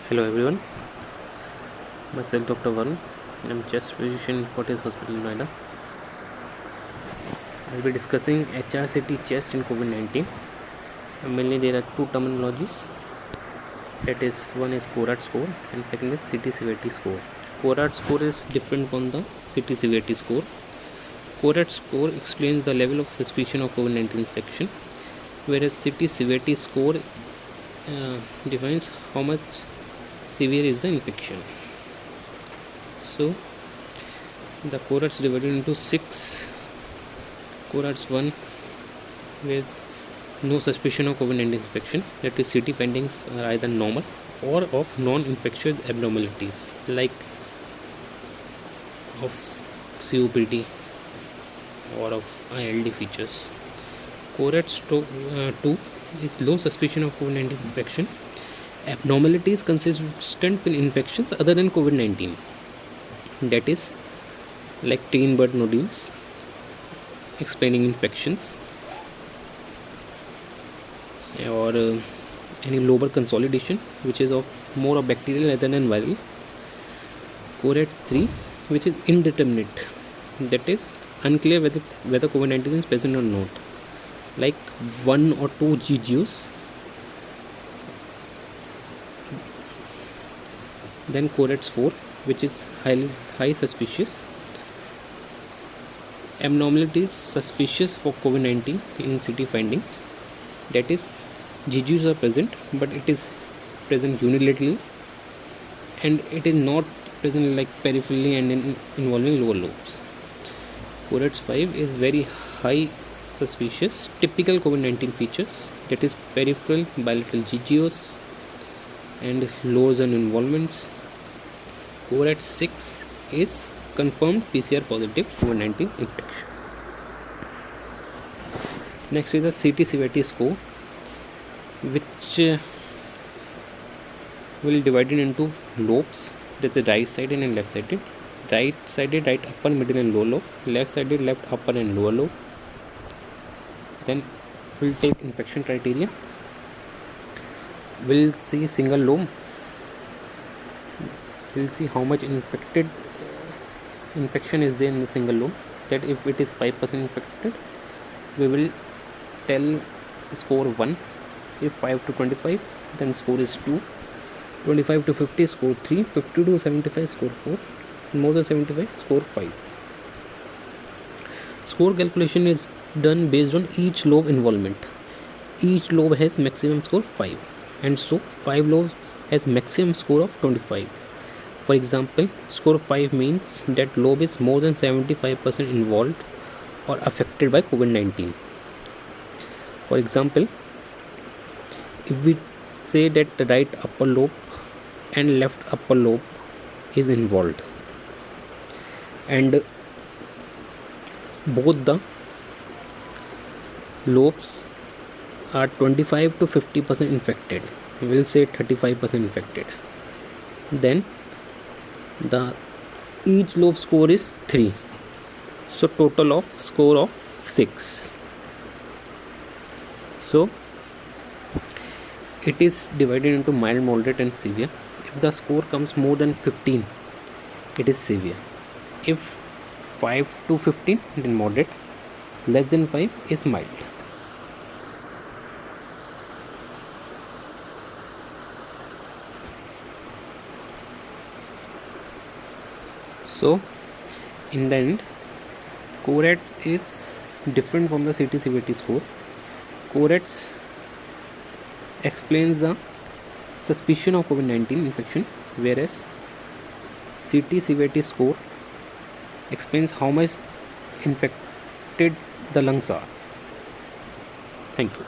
Hello everyone, myself Dr. Varun. I'm chest physician in Fortis Hospital, Noida. I'll be discussing HRCT chest in COVID-19. Mainly there are two terminologies. That is, one is CORAD score and second is CT severity score. CORAD score is different from the CT severity score. CORAD score explains the level of suspicion of COVID-19 infection, whereas CT severity score defines how much severe is the infection. So the CORADs divided into 6 CORADs. 1 with no suspicion of COVID-19 infection, that is CT findings are either normal or of non-infectious abnormalities like of COPD or of ILD features. CORADs 2 is low suspicion of COVID-19 infection, abnormalities consistent with infections other than COVID-19, that is like Steinbach nodules explaining infections or any lobar consolidation which is of more of bacterial rather than viral. CORAD 3 which is indeterminate, that is unclear whether COVID-19 is present or not, like 1 or 2 GGUs. Then CORADs 4 which is high suspicious, abnormalities suspicious for COVID-19 in CT findings, that is GGUs are present but it is present unilaterally and it is not present like peripherally and involving lower lobes. CORADs 5 is very high suspicious typical COVID-19 features, that is peripheral bilateral GGUs and lower zone involvements. CORADs 6 is confirmed PCR positive COVID-19 infection. Next is the CT severity score, which will divide it into lobes, that is right sided and left sided. Right sided, right upper, middle and lower lobe. Left sided, left upper and lower lobe. Then we'll take infection criteria. We'll see single lobe. We'll see how much infection is there in the single lobe. That if it is 5% infected, we will tell score 1. If 5 to 25, then score is 2. 25 to 50, score 3. 50 to 75, score 4. More than 75, score 5. Score calculation is done based on each lobe involvement. Each lobe has maximum score 5, and so 5 lobes has maximum score of 25. For example, score 5 means that lobe is more than 75% involved or affected by COVID-19. For example, if we say that the right upper lobe and left upper lobe is involved and both the lobes are 25 to 50% infected, we will say 35% infected, then the each lobe score is 3, so total of score of 6. So it is divided into mild, moderate and severe. If the score comes more than 15, it is severe. If 5 to 15, then moderate. Less than 5 is mild. So in the end, CORADs is different from the CT severity score. CORADs explains the suspicion of COVID-19 infection, whereas CT severity score explains how much infected the lungs are. Thank you.